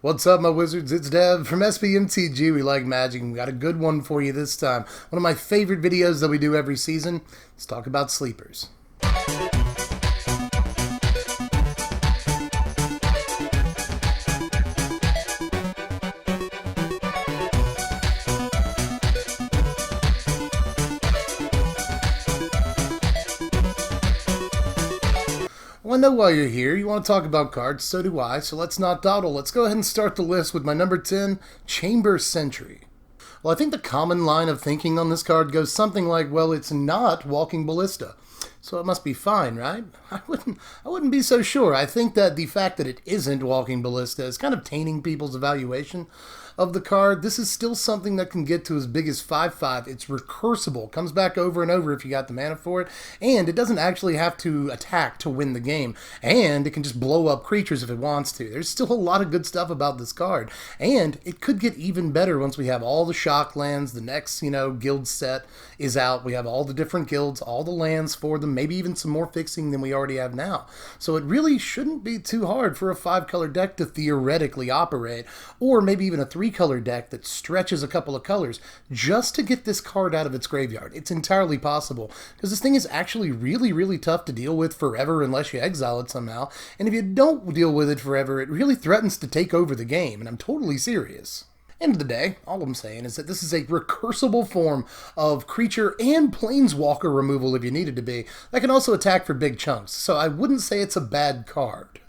What's up, my wizards? It's Dev from Mtg. We like magic, and we got a good one for you this time. One of my favorite videos that we do every season. Let's talk about sleepers. Well, I know why you're here. You want to talk about cards, so do I, so let's not dawdle. Let's go ahead and start the list with my number 10, Chamber Sentry. Well, I think the common line of thinking on this card goes something like, well, it's not Walking Ballista, so it must be fine, right? I wouldn't be so sure. I think that the fact that it isn't Walking Ballista is kind of tainting people's evaluation of the card. This is still something that can get to as big as 5/5. It's recursible, comes back over and over if you got the mana for it, and it doesn't actually have to attack to win the game, and it can just blow up creatures if it wants to. There's still a lot of good stuff about this card, and it could get even better once we have all the shock lands. The next, guild set is out. We have all the different guilds, all the lands for them, maybe even some more fixing than we already have now. So it really shouldn't be too hard for a 5-color deck to theoretically operate, or maybe even a 3-color deck that stretches a couple of colors just to get this card out of its graveyard. It's entirely possible, because this thing is actually really, really tough to deal with forever unless you exile it somehow, and if you don't deal with it forever, it really threatens to take over the game, and I'm totally serious. End of the day, all I'm saying is that this is a recursible form of creature and planeswalker removal if you need it to be, that can also attack for big chunks, so I wouldn't say it's a bad card.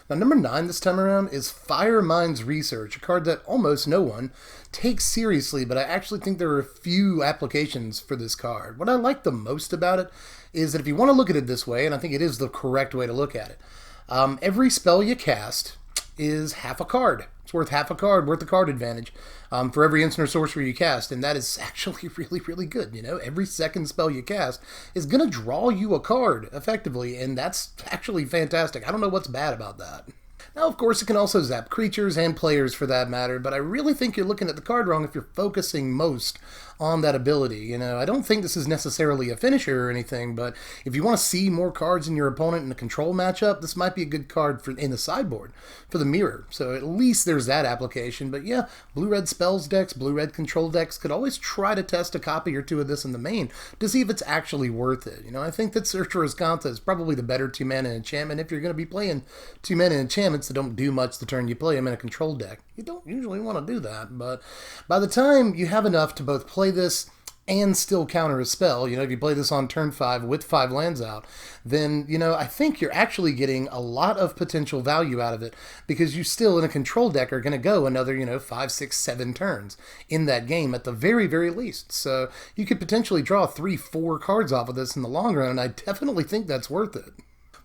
Now, number 9 this time around is Firemind's Research, a card that almost no one takes seriously, but I actually think there are a few applications for this card. What I like the most about it is that if you want to look at it this way, and I think it is the correct way to look at it, every spell you cast is half a card. It's worth half a card, worth a card advantage for every instant or sorcery you cast, and that is actually really, really good. Every second spell you cast is going to draw you a card, effectively, and that's actually fantastic. I don't know what's bad about that. Now, of course, it can also zap creatures and players for that matter, but I really think you're looking at the card wrong if you're focusing most on that ability. I don't think this is necessarily a finisher or anything, but if you want to see more cards in your opponent in a control matchup, this might be a good card in the sideboard for the mirror. So at least there's that application. But yeah, blue-red spells decks, blue-red control decks could always try to test a copy or two of this in the main to see if it's actually worth it. I think that Searcher Riscanta is probably the better 2-mana enchantment if you're going to be playing 2-mana enchantments that don't do much the turn you play them in a control deck. You don't usually want to do that, but by the time you have enough to both play this and still counter a spell, if you play this on turn 5 with 5 lands out, then, I think you're actually getting a lot of potential value out of it, because you still, in a control deck, are going to go another, 5, 6, 7 turns in that game at the very, very least. So you could potentially draw 3, 4 cards off of this in the long run, and I definitely think that's worth it.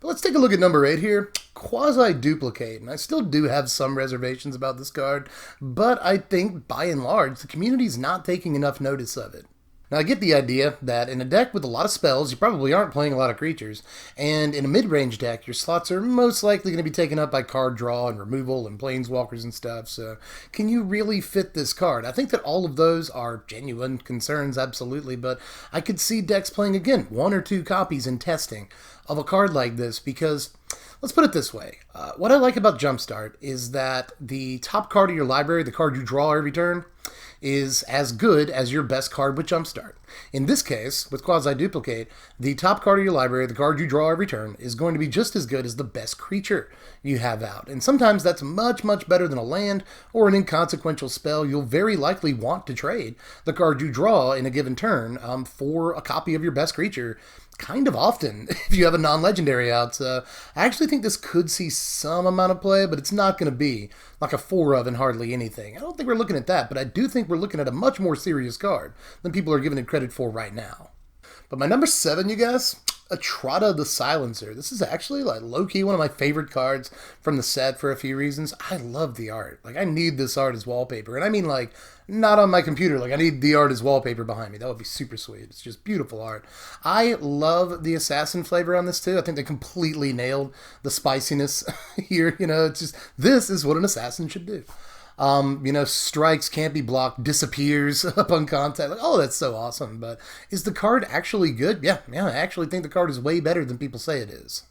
But let's take a look at number 8 here, Quasiduplicate, and I still do have some reservations about this card, but I think, by and large, the community's not taking enough notice of it. Now, I get the idea that in a deck with a lot of spells, you probably aren't playing a lot of creatures, and in a mid-range deck, your slots are most likely going to be taken up by card draw and removal and planeswalkers and stuff, so can you really fit this card? I think that all of those are genuine concerns, absolutely, but I could see decks playing, again, 1 or 2 copies in testing of a card like this, because let's put it this way. What I like about Jumpstart is that the top card of your library, the card you draw every turn, is as good as your best card with Jumpstart. In this case, with Quasiduplicate, the top card of your library, the card you draw every turn, is going to be just as good as the best creature you have out. And sometimes that's much, much better than a land or an inconsequential spell. You'll very likely want to trade the card you draw in a given turn for a copy of your best creature, kind of often if you have a non-legendary out. So I actually think this could see some amount of play, but it's not going to be like a 4 of and hardly anything. I don't think we're looking at that, but I do think we're looking at a much more serious card than people are giving it credit for right now. But my number 7, you guys, Atrata the Silencer. This is actually like low-key one of my favorite cards from the set for a few reasons. I love the art. Like, I need this art as wallpaper. And I mean, like, not on my computer. Like, I need the art as wallpaper behind me. That would be super sweet. It's just beautiful art. I love the assassin flavor on this, too. I think they completely nailed the spiciness here. It's just, this is what an assassin should do. Strikes, can't be blocked, disappears upon contact. Like, oh, that's so awesome. But is the card actually good? Yeah, I actually think the card is way better than people say it is.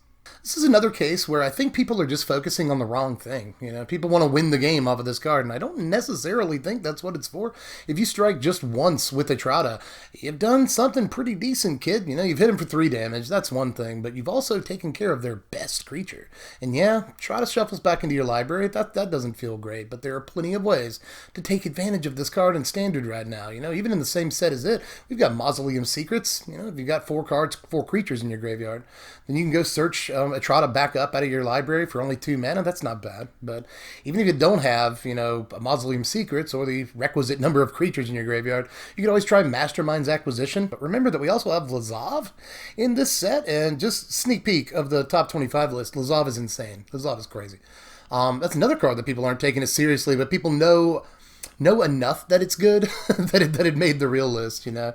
This is another case where I think people are just focusing on the wrong thing. You know, people want to win the game off of this card, and I don't necessarily think that's what it's for. If you strike just once with a Trotta, you've done something pretty decent, kid. You know, you've hit him for 3 damage, that's one thing, but you've also taken care of their best creature. And yeah, Trotta shuffles back into your library, that doesn't feel great, but there are plenty of ways to take advantage of this card in Standard right now. You know, even in the same set as it, we've got Mausoleum Secrets. You know, if you've got 4 cards, 4 creatures in your graveyard, then you can go search a Trotta back up out of your library for only 2 mana. That's not bad. But even if you don't have, you know, a Mausoleum Secrets or the requisite number of creatures in your graveyard, you can always try Mastermind's Acquisition. But remember that we also have Lazav in this set, and just sneak peek of the top 25 list. Lazav is insane. Lazav is crazy. That's another card that people aren't taking it seriously, but people know enough that it's good that it made the real list, you know.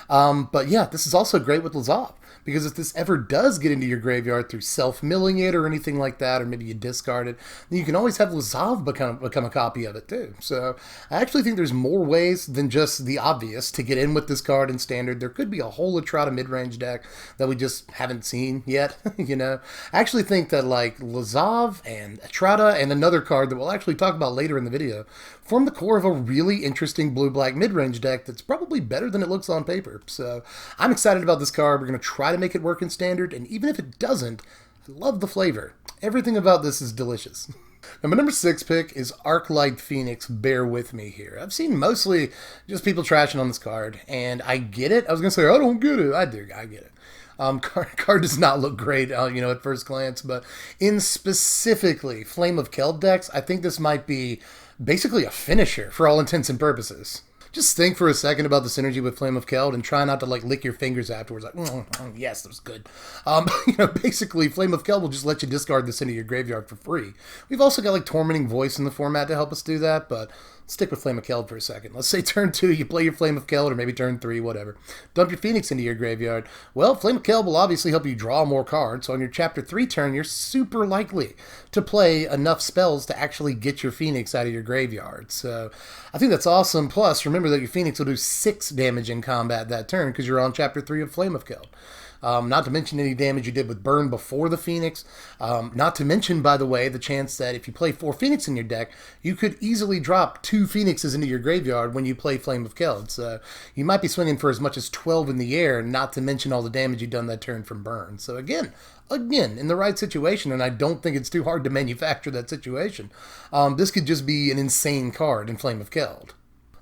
But yeah, this is also great with Lazav, because if this ever does get into your graveyard through self-milling it or anything like that, or maybe you discard it, then you can always have Lazav become a copy of it too. So I actually think there's more ways than just the obvious to get in with this card in Standard. There could be a whole Trotta mid-range deck that we just haven't seen yet, you know. I actually think that like Lazav and Trotta and another card that we'll actually talk about later in the video form the core of a really interesting blue-black mid-range deck that's probably better than it looks on paper. So I'm excited about this card. We're going to try to make it work in Standard, and even if it doesn't, I love the flavor. Everything about this is delicious. Now, my number 6 pick is Arclight Phoenix. Bear with me here. I've seen mostly just people trashing on this card, and I get it. I was going to say, I don't get it. I do. I get it. Card does not look great, you know, at first glance, but in specifically Flame of Keld decks, I think this might be basically a finisher for all intents and purposes. Just think for a second about the synergy with Flame of Keld and try not to like lick your fingers afterwards. Like, yes, that was good. You know, basically, Flame of Keld will just let you discard this into your graveyard for free. We've also got like Tormenting Voice in the format to help us do that, but let's stick with Flame of Keld for a second. Let's say turn 2, you play your Flame of Keld, or maybe turn 3, whatever. Dump your Phoenix into your graveyard. Well, Flame of Keld will obviously help you draw more cards, so on your Chapter 3 turn, you're super likely to play enough spells to actually get your Phoenix out of your graveyard. So I think that's awesome. Plus, remember that your Phoenix will do 6 damage in combat that turn because you're on Chapter 3 of Flame of Keld. Not to mention any damage you did with Burn before the Phoenix. Not to mention, by the way, the chance that if you play 4 Phoenix in your deck, you could easily drop 2 Phoenixes into your graveyard when you play Flame of Keld. So you might be swinging for as much as 12 in the air, not to mention all the damage you've done that turn from Burn. So again, in the right situation, and I don't think it's too hard to manufacture that situation, this could just be an insane card in Flame of Keld.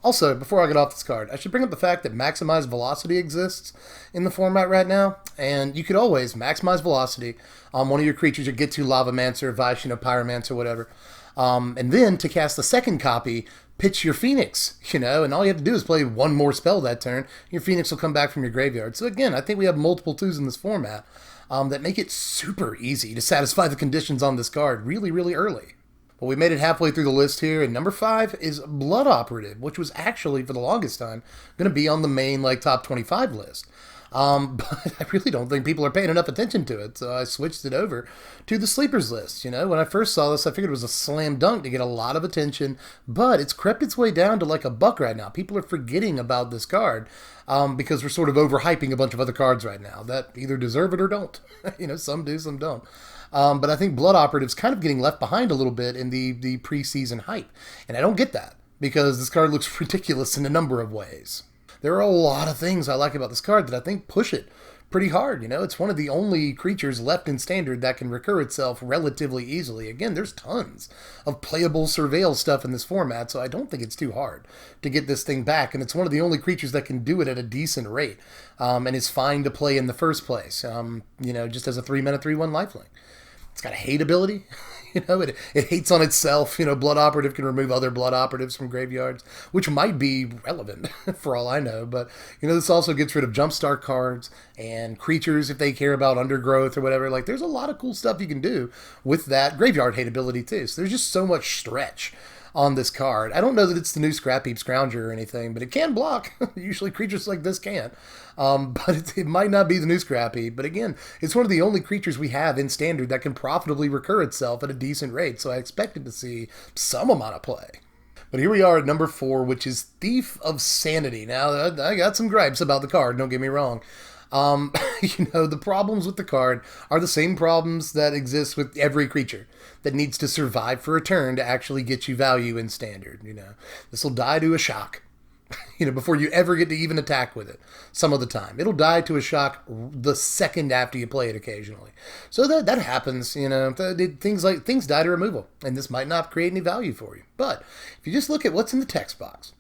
Also, before I get off this card, I should bring up the fact that Maximize Velocity exists in the format right now, and you could always maximize Velocity on one of your creatures, or get to Lavamancer, Vishnu, Pyromancer, whatever, and then to cast the second copy, pitch your Phoenix, you know, and all you have to do is play 1 more spell that turn, your Phoenix will come back from your graveyard. So again, I think we have multiple 2s in this format that make it super easy to satisfy the conditions on this card really, really early. Well, we made it halfway through the list here, and number 5 is Blood Operative, which was actually, for the longest time, going to be on the main, like, top 25 list. But I really don't think people are paying enough attention to it, so I switched it over to the Sleepers list. You know, when I first saw this, I figured it was a slam dunk to get a lot of attention, but it's crept its way down to like $1 right now. People are forgetting about this card because we're sort of overhyping a bunch of other cards right now that either deserve it or don't. You know, some do, some don't. But I think Blood Operative's kind of getting left behind a little bit in the preseason hype, and I don't get that because this card looks ridiculous in a number of ways. There are a lot of things I like about this card that I think push it pretty hard. You know, it's one of the only creatures left in Standard that can recur itself relatively easily. Again, there's tons of playable Surveil stuff in this format, so I don't think it's too hard to get this thing back. And it's one of the only creatures that can do it at a decent rate, and is fine to play in the first place, you know, just as a 3-mana 3/1 lifelink. It's got a hate ability. You know, it hates on itself. You know, Blood Operative can remove other Blood Operatives from graveyards, which might be relevant for all I know. But, you know, this also gets rid of Jumpstart cards and creatures if they care about Undergrowth or whatever. Like, there's a lot of cool stuff you can do with that graveyard hate ability, too. So there's just so much stretch on this card. I don't know that it's the new Scrap Heap Scrounger or anything, but it can block. Usually creatures like this can't. But it might not be the new Scrap Heap. But again, it's one of the only creatures we have in Standard that can profitably recur itself at a decent rate, so I expected to see some amount of play. But here we are at number 4, which is Thief of Sanity. Now, I got some gripes about the card, don't get me wrong. The problems with the card are the same problems that exist with every creature that needs to survive for a turn to actually get you value in standard. This will die to a shock. Before you ever get to even attack with it, some of the time. It'll die to a shock the second after you play it occasionally. So that happens, things die to removal, and this might not create any value for you. But if you just look at what's in the text box,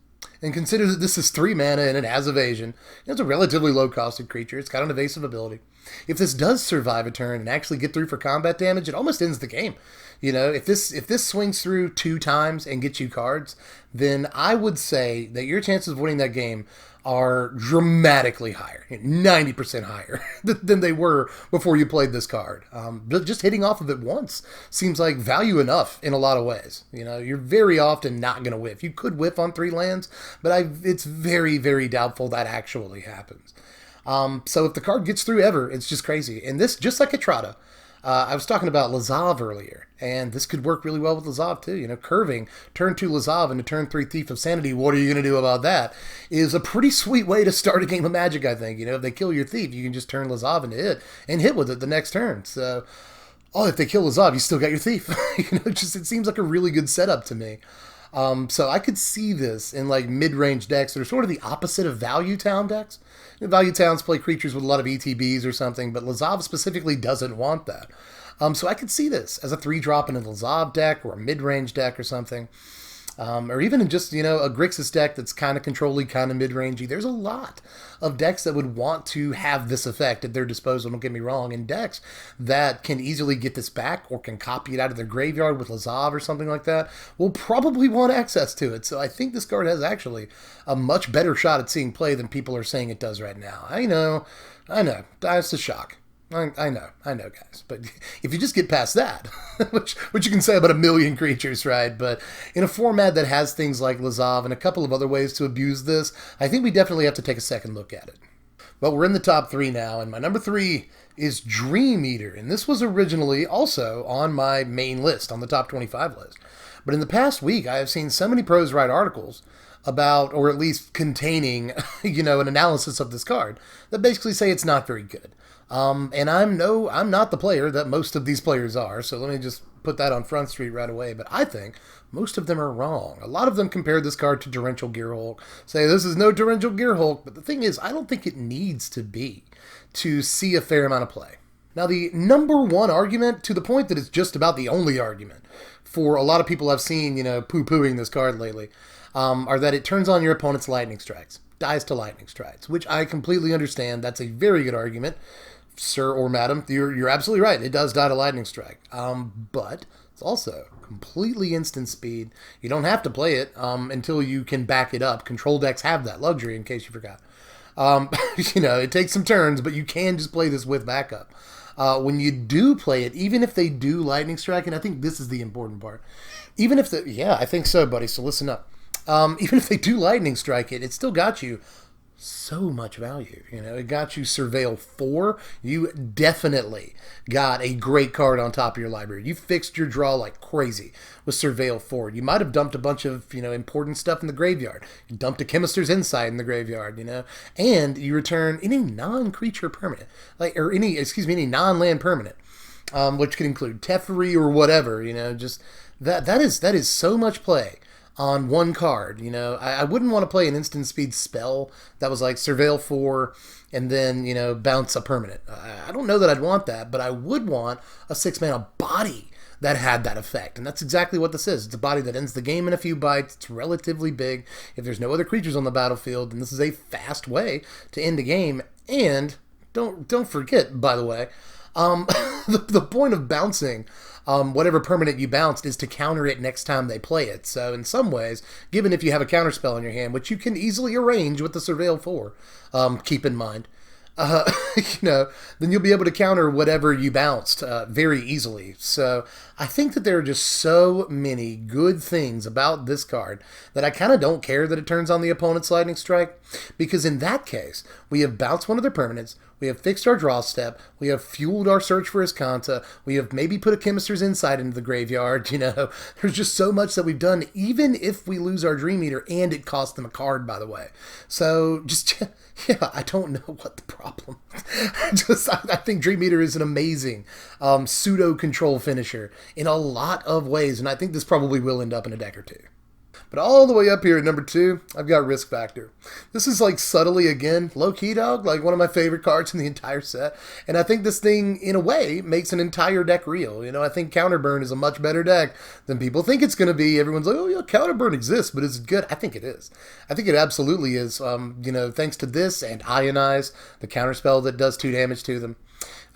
and consider that this is 3 mana and it has evasion, it's a relatively low-costed creature, it's got an evasive ability. If this does survive a turn and actually get through for combat damage, it almost ends the game. If this swings through 2 times and gets you cards, then I would say that your chances of winning that game are dramatically higher, 90% higher than they were before you played this card. But just hitting off of it once seems like value enough in a lot of ways. You're very often not going to whiff. You could whiff on 3 lands, but it's very, very doubtful that actually happens. So if the card gets through ever, it's just crazy. And this, just like Etrata, I was talking about Lazav earlier, and this could work really well with Lazav too. Curving turn 2 Lazav into turn 3 Thief of Sanity, what are you going to do about that, is a pretty sweet way to start a game of Magic, I think. If they kill your Thief, you can just turn Lazav into it, and hit with it the next turn. So, if they kill Lazav, you still got your Thief. It seems like a really good setup to me. So I could see this in mid-range decks that are sort of the opposite of Value Town decks. Value Towns play creatures with a lot of ETBs or something, but Lazav specifically doesn't want that. So I could see this as a 3-drop in a Lazav deck or a mid-range deck or something. Or even in just, a Grixis deck that's kind of control-y, kind of mid-rangey. There's a lot of decks that would want to have this effect at their disposal, don't get me wrong, and decks that can easily get this back or can copy it out of their graveyard with Lazav or something like that will probably want access to it. So I think this card has actually a much better shot at seeing play than people are saying it does right now. I know. That's a shock. I know, guys. But if you just get past that, which you can say about a million creatures, right? But in a format that has things like Lazav and a couple of other ways to abuse this, I think we definitely have to take a second look at it. But we're in the top 3 now, and my number 3 is Dream Eater. And this was originally also on my main list, on the top 25 list. But in the past week, I have seen so many pros write articles about, or at least containing, an analysis of this card that basically say it's not very good. And I'm not the player that most of these players are, so let me just put that on Front Street right away. But I think most of them are wrong. A lot of them compared this card to Torrential Gearhulk, say this is no Torrential Gearhulk, but the thing is, I don't think it needs to be to see a fair amount of play. Now, the number one argument, to the point that it's just about the only argument for a lot of people I've seen, poo-pooing this card lately, are that it turns on your opponent's lightning strikes, dies to lightning strikes, which I completely understand. That's a very good argument. Sir or madam, you're absolutely right. It does die to lightning strike. But it's also completely instant speed. You don't have to play it until you can back it up. Control decks have that luxury, in case you forgot. It takes some turns, but you can just play this with backup. When you do play it, even if they do lightning strike, and I think this is the important part, I think so, buddy, so listen up. Even if they do lightning strike it, still got you so much value. It got you Surveil 4. You definitely got a great card on top of your library. You fixed your draw like crazy with Surveil 4. You might have dumped a bunch of, important stuff in the graveyard. You dumped a Chemister's Insight in the graveyard, and you return any non-creature permanent, any non-land permanent, which could include Teferi or whatever, just that is so much play on one card. I wouldn't want to play an instant speed spell that was like Surveil 4 and then, bounce a permanent. I don't know that I'd want that, but I would want a 6-mana body that had that effect. And that's exactly what this is. It's a body that ends the game in a few bites. It's relatively big. If there's no other creatures on the battlefield, then this is a fast way to end a game. And don't forget, by the way, the point of bouncing whatever permanent you bounced is to counter it next time they play it. So in some ways, given if you have a counterspell in your hand, which you can easily arrange with the Surveil 4, keep in mind, then you'll be able to counter whatever you bounced very easily. So I think that there are just so many good things about this card that I kind of don't care that it turns on the opponent's lightning strike, because in that case, we have bounced one of their permanents, We have fixed our draw step. We have fueled our search for his Kanta. We have maybe put a Chemister's Insight into the graveyard. You know, there's just so much that we've done, even if we lose our Dream Eater, and it cost them a card, by the way. So just, yeah, I don't know what the problem. I think Dream Eater is an amazing pseudo control finisher in a lot of ways, and I think this probably will end up in a deck or two. But all the way up here at number 2, I've got Risk Factor. This is like subtly, again, low-key dog, like one of my favorite cards in the entire set. And I think this thing, in a way, makes an entire deck real. You know, I think Counterburn is a much better deck than people think it's going to be. Everyone's like, oh yeah, Counterburn exists, but is it good? I think it is. I think it absolutely is. You know, thanks to this and Ionize, the counterspell that does 2 damage to them.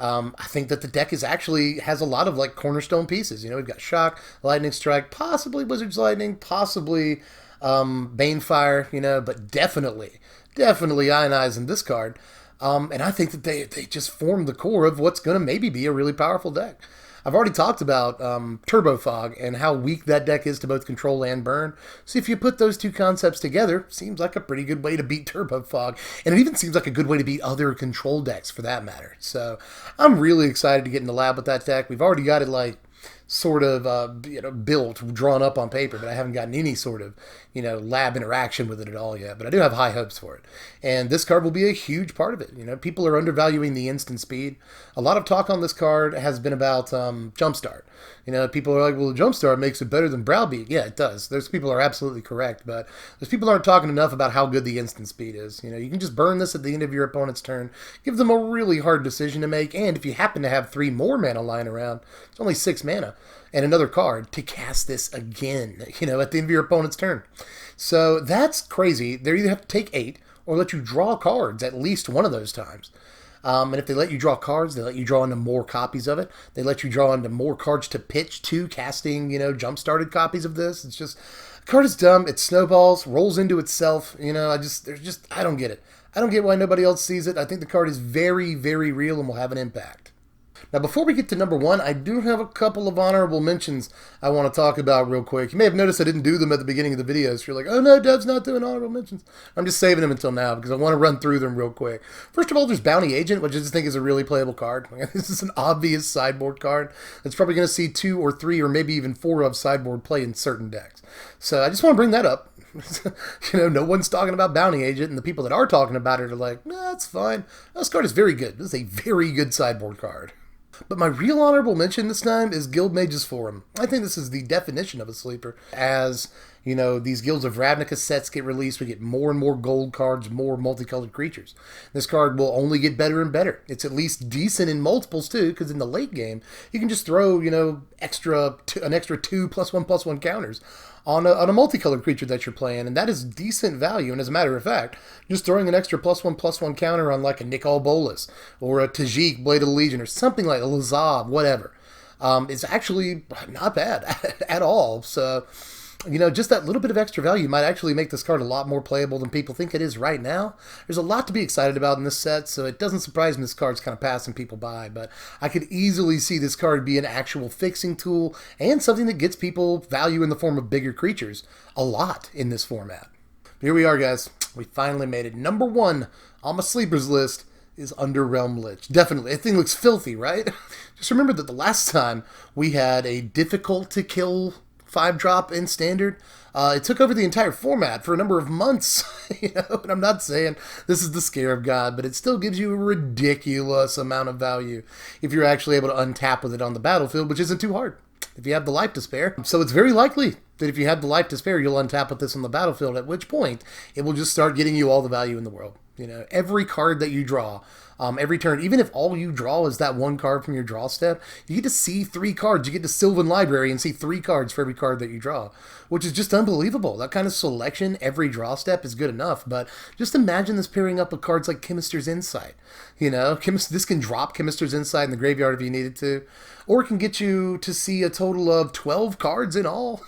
I think that the deck has a lot of like cornerstone pieces. You know, we've got Shock, Lightning Strike, possibly Wizard's Lightning, possibly Banefire, you know, but definitely Ionize in this card. And I think that they just form the core of what's going to maybe be a really powerful deck. I've already talked about Turbo Fog and how weak that deck is to both control and burn. So if you put those two concepts together, seems like a pretty good way to beat Turbo Fog. And it even seems like a good way to beat other control decks for that matter. So I'm really excited to get in the lab with that deck. We've already got it like sort of built, drawn up on paper, but I haven't gotten any sort of lab interaction with it at all yet. But I do have high hopes for it, and this card will be a huge part of it. People are undervaluing the instant speed. A lot of talk on this card has been about Jumpstart. People are like, well, Jumpstart makes it better than Browbeat. Yeah, it does. Those people are absolutely correct, but those people aren't talking enough about how good the instant speed is. You can just burn this at the end of your opponent's turn, give them a really hard decision to make, and if you happen to have 3 more mana lying around, it's only 6 mana, and another card to cast this again, at the end of your opponent's turn. So that's crazy. They either have to take 8 or let you draw cards at least one of those times. And if they let you draw cards, they let you draw into more copies of it. They let you draw into more cards to pitch to casting, jump-started copies of this. It's just, the card is dumb. It snowballs, rolls into itself. I don't get it. I don't get why nobody else sees it. I think the card is very, very real and will have an impact. Now, before we get to number 1, I do have a couple of honorable mentions I want to talk about real quick. You may have noticed I didn't do them at the beginning of the video, so you're like, oh no, Dev's not doing honorable mentions. I'm just saving them until now because I want to run through them real quick. First of all, there's Bounty Agent, which I just think is a really playable card. This is an obvious sideboard card that's probably going to see 2 or 3 or maybe even 4 of sideboard play in certain decks. So I just want to bring that up. No one's talking about Bounty Agent, and the people that are talking about it are like, nah, that's fine. This card is very good. This is a very good sideboard card. But my real honorable mention this time is Guildmage's Forum. I think this is the definition of a sleeper. As, these Guilds of Ravnica sets get released, we get more and more gold cards, more multicolored creatures. This card will only get better and better. It's at least decent in multiples, too, because in the late game, you can just throw, an extra 2 +1/+1 counters on a multicolored creature that you're playing, and that is decent value. And as a matter of fact, just throwing an extra +1/+1 counter on like a Nicol Bolas or a Tajik Blade of the Legion or something like a Lazav, whatever, is actually not bad at all. So, just that little bit of extra value might actually make this card a lot more playable than people think it is right now. There's a lot to be excited about in this set, so it doesn't surprise me this card's kind of passing people by, but I could easily see this card be an actual fixing tool and something that gets people value in the form of bigger creatures a lot in this format. Here we are, guys. We finally made it. Number 1 on my sleepers list is Underrealm Lich. Definitely. That thing looks filthy, right? Just remember that the last time we had a difficult-to-kill 5-drop in Standard, it took over the entire format for a number of months, and I'm not saying this is the Scarab God, but it still gives you a ridiculous amount of value if you're actually able to untap with it on the battlefield, which isn't too hard if you have the life to spare. So it's very likely that if you have the life to spare, you'll untap with this on the battlefield, at which point it will just start getting you all the value in the world. Every card that you draw, every turn, even if all you draw is that 1 card from your draw step, you get to see 3 cards. You get to Sylvan Library and see 3 cards for every card that you draw, which is just unbelievable. That kind of selection every draw step is good enough, but just imagine this pairing up with cards like Chemister's Insight. This can drop Chemister's Insight in the graveyard if you needed to, or it can get you to see a total of 12 cards in all.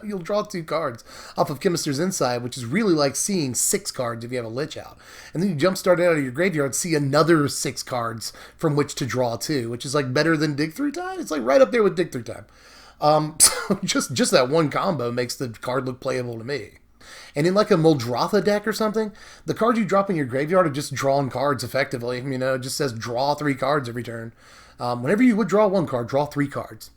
You'll draw 2 cards off of Chemister's Insight, which is really like seeing 6 cards if you have a Lich out. And then you jumpstart out of your graveyard, see another 6 cards from which to draw 2, which is like better than Dig Through Time. It's like right up there with Dig Through Time. So just that one combo makes the card look playable to me. And in like a Muldrotha deck or something, the cards you drop in your graveyard are just drawn cards effectively. You know, it just says draw 3 cards every turn. Whenever you would draw 1 card, draw 3 cards.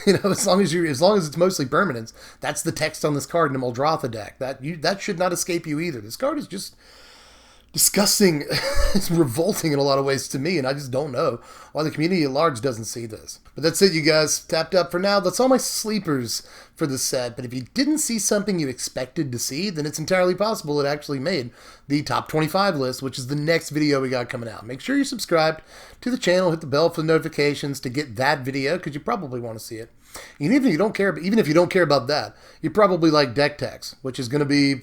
You know, as long as it's mostly permanents, that's the text on this card in a Muldrotha deck. That should not escape you either. This card is just disgusting. It's revolting in a lot of ways to me, and I just don't know why the community at large doesn't see this. But that's it, you guys. Tapped up for now. That's all my sleepers for the set. But if you didn't see something you expected to see, then it's entirely possible it actually made the top 25 list, which is the next video we got coming out. Make sure you're subscribed to the channel. Hit the bell for the notifications to get that video, because you probably want to see it. And even if you don't care about that, you probably like Deck Techs, which is going to be,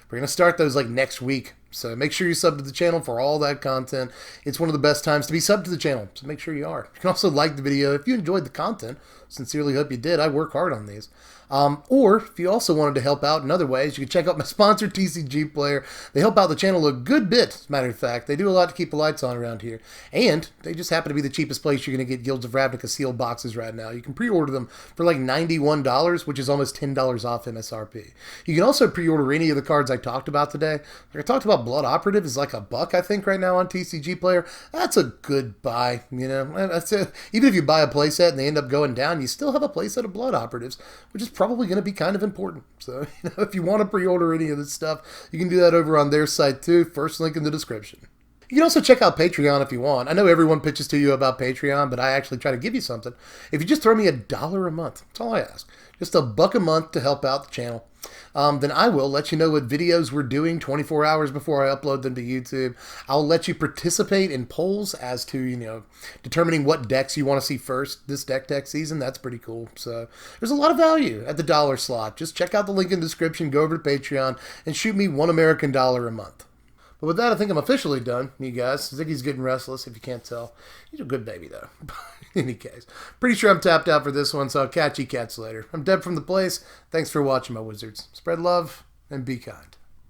we're going to start those like next week. So make sure you sub to the channel for all that content. It's one of the best times to be subbed to the channel, so make sure you are. You can also like the video if you enjoyed the content. Sincerely hope you did. I work hard on these. Or if you also wanted to help out in other ways, you can check out my sponsor, TCG Player. They help out the channel a good bit, as a matter of fact. They do a lot to keep the lights on around here. And they just happen to be the cheapest place you're going to get Guilds of Ravnica sealed boxes right now. You can pre-order them for like $91, which is almost $10 off MSRP. You can also pre-order any of the cards I talked about today. Like I talked about Blood Operative is like $1, I think, right now on TCG Player. That's a good buy, you know. That's it. Even if you buy a playset and they end up going down, you still have a playset of Blood Operatives, which is probably going to be kind of important. So, you know, if you want to pre-order any of this stuff, you can do that over on their site too. First link in the description. You can also check out Patreon if you want. I know everyone pitches to you about Patreon, but I actually try to give you something. If you just throw me $1 a month, that's all I ask. Just $1 a month to help out the channel. Then I will let you know what videos we're doing 24 hours before I upload them to YouTube. I'll let you participate in polls as to, you know, determining what decks you want to see first this Deck Tech season. That's pretty cool. So there's a lot of value at the $1 slot. Just check out the link in the description, go over to Patreon, and shoot me $1 American a month. But with that, I think I'm officially done, you guys. Ziggy's getting restless, if you can't tell. He's a good baby, though. In any case, pretty sure I'm tapped out for this one, so I'll catch you cats later. I'm Deb from The Place. Thanks for watching, my wizards. Spread love and be kind.